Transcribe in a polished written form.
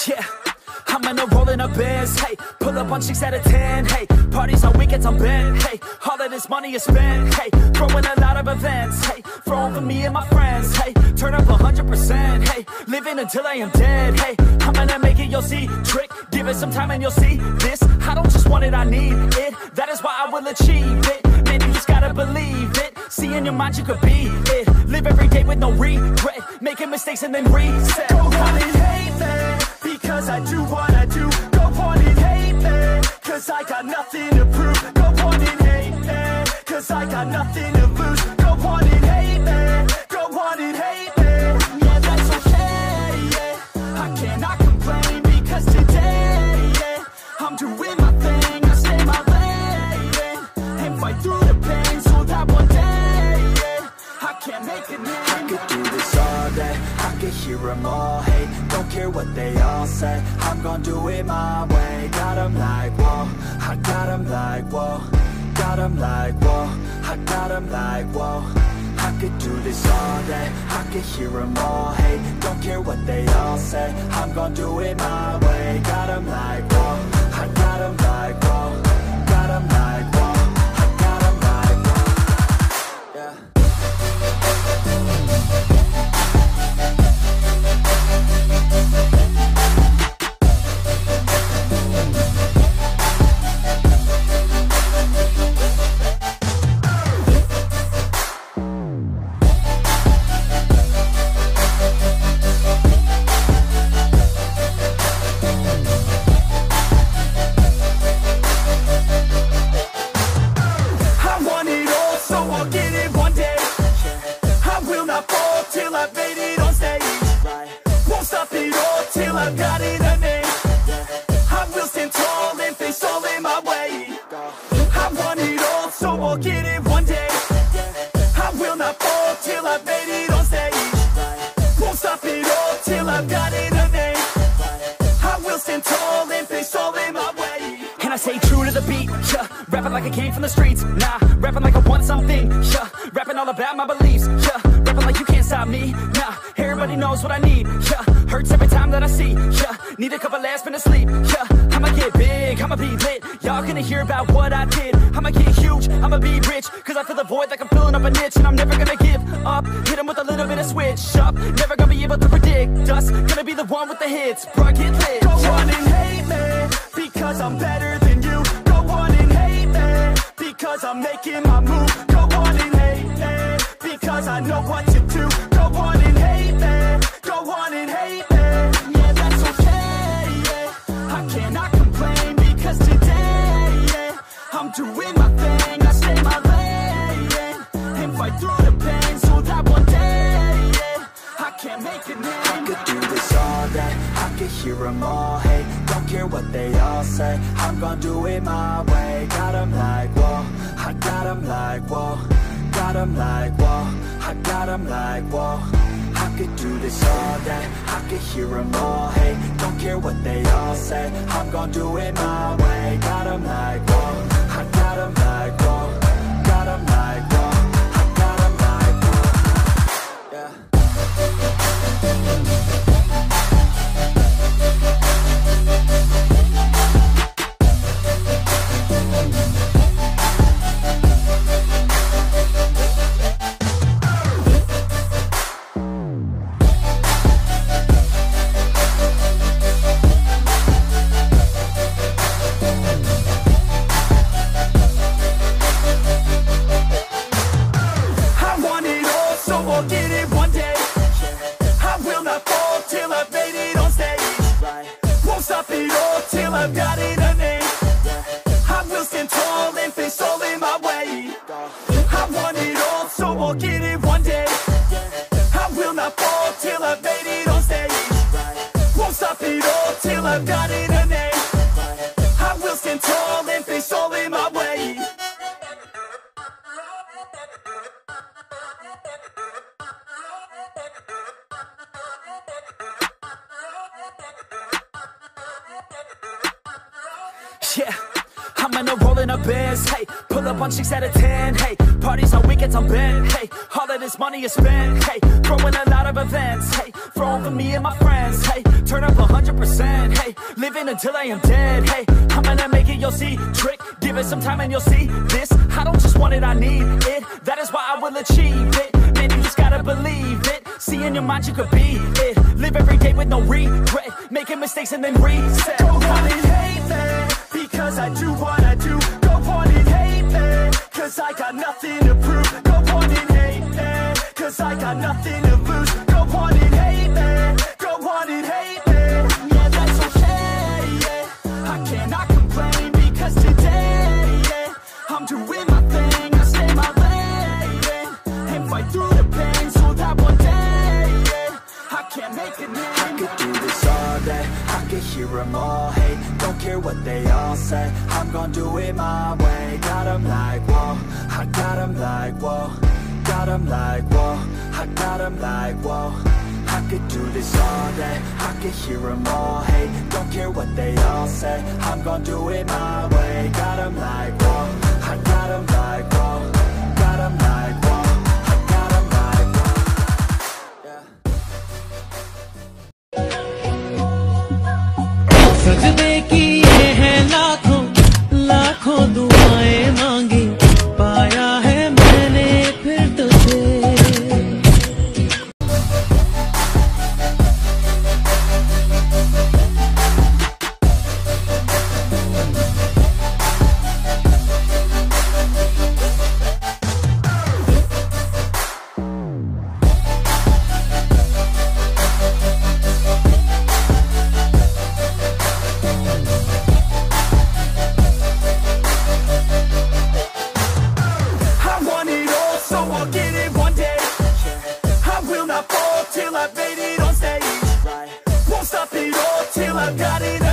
Yeah, I'm in a rolling a biz, hey. Pull up on 6 out of 10, hey. Parties on weekends I'm bent, hey. All of this money is spent, hey. Throwing a lot of events, hey. Throwing for me and my friends, hey. Turn up 100%, hey. Living until I am dead, hey. I'm gonna make it, you'll see. Trick, give it some time and you'll see. This, I don't just want it, I need it. That is why I will achieve it. Man, you just gotta believe it. See in your mind you could be it. Live every day with no regret. Making mistakes and then reset. Go on and hate me, because I do what I do. Go on and hate me, cause I got nothing to prove. Go on and hate me, cause I got nothing to lose. Go on and hate me, go on and hate me. Yeah, that's okay, yeah. I cannot complain, because today, yeah, I'm doing my thing, I stay my lane, yeah, and fight through the pain, so that one day, yeah, I can make a name. I could do this all day, I could hear them all hate. Don't care what they all say, I'm gonna do it my way. Got them like, whoa, I got them like, whoa. Got them like, whoa, I got them like, whoa. I could do this all day, I could hear them all hate. Don't care what they all say, I'm gonna do it my way. Got them like, whoa, I got them like, whoa. Got them like, whoa, I got them like, whoa. Yeah. Like I came from the streets, nah. Rapping like I want something, yeah. Rapping all about my beliefs, yeah. Rapping like you can't stop me, nah. Everybody knows what I need, yeah. Hurts every time that I see, yeah. Need a couple last minutes sleep, yeah. I'ma get big, I'ma be lit. Y'all gonna hear about what I did. I'ma get huge, I'ma be rich. Cause I feel the void like I'm filling up a niche. And I'm never gonna give up. Hit 'em with a little bit of switch up. Never gonna be able to predict us. Gonna be the one with the hits, bruh, get lit. Go on and hate me, because I'm better than you. Go on and hate me, because I'm making my move. Go on and hate me, because I know what to do. Go on and hate me, go on and hate me. Yeah, that's okay, yeah. I cannot complain, because today, yeah, I'm doing my thing, I stay my lane, yeah, and fight through the pain, so that one day, yeah, I can make a name. I could do this all day, I could hear them all hate. Don't care what they all say, I'm gonna do it my way. Got them like, whoa, I got them like, whoa. Got them like, whoa, I got them like, whoa. I could do this all day, I could hear them all hate. Don't care what they all say, I'm gonna do it my way. Got them like, whoa, I got them like, whoa. Got them like, whoa, I got them like, whoa. Yeah. Yeah, I'm in a rolling a biz, hey. Pull up on 6 out of 10, hey. Parties on weekends I'm bent, hey. All of this money is spent, hey. Throwing a lot of events, hey. throwing for me and my friends. Hey, turn up 100%. Hey, living until I am dead. Hey, I'm gonna make it, you'll see. Trick, give it some time and you'll see. This, I don't just want it, I need it. That is why I will achieve it. Man, you just gotta believe it. See in your mind you could be it. Live every day with no regret. Making mistakes and then reset. Go on and hate me, because I do what I do. Go on and hate me, cause I got nothing to prove. Go on and hate me, cause I got nothing to lose. Go on and hate me, go on and hate me. Yeah, that's okay, yeah. I cannot complain, because today, yeah, I'm doing my thing, I stay my lane, and fight through the pain, so that one day, yeah, I can make a name. I could do this all day, I could hear them all hate. Don't care what they all say, I'm gonna do it my way. Got them like, whoa, I got them like, whoa. Got them like, whoa, I got them like, whoa. I could do this all day, I could hear them all hate. Don't care what they all say, I'm gonna do it my way. Got them like, whoa, I got them like, whoa. Got them like, whoa, I got them like, whoa. Yeah. सजदे की ये है लाखों लाखों दुआएं मांगी, पाया है मैंने फिर तुझे। Till I've got it.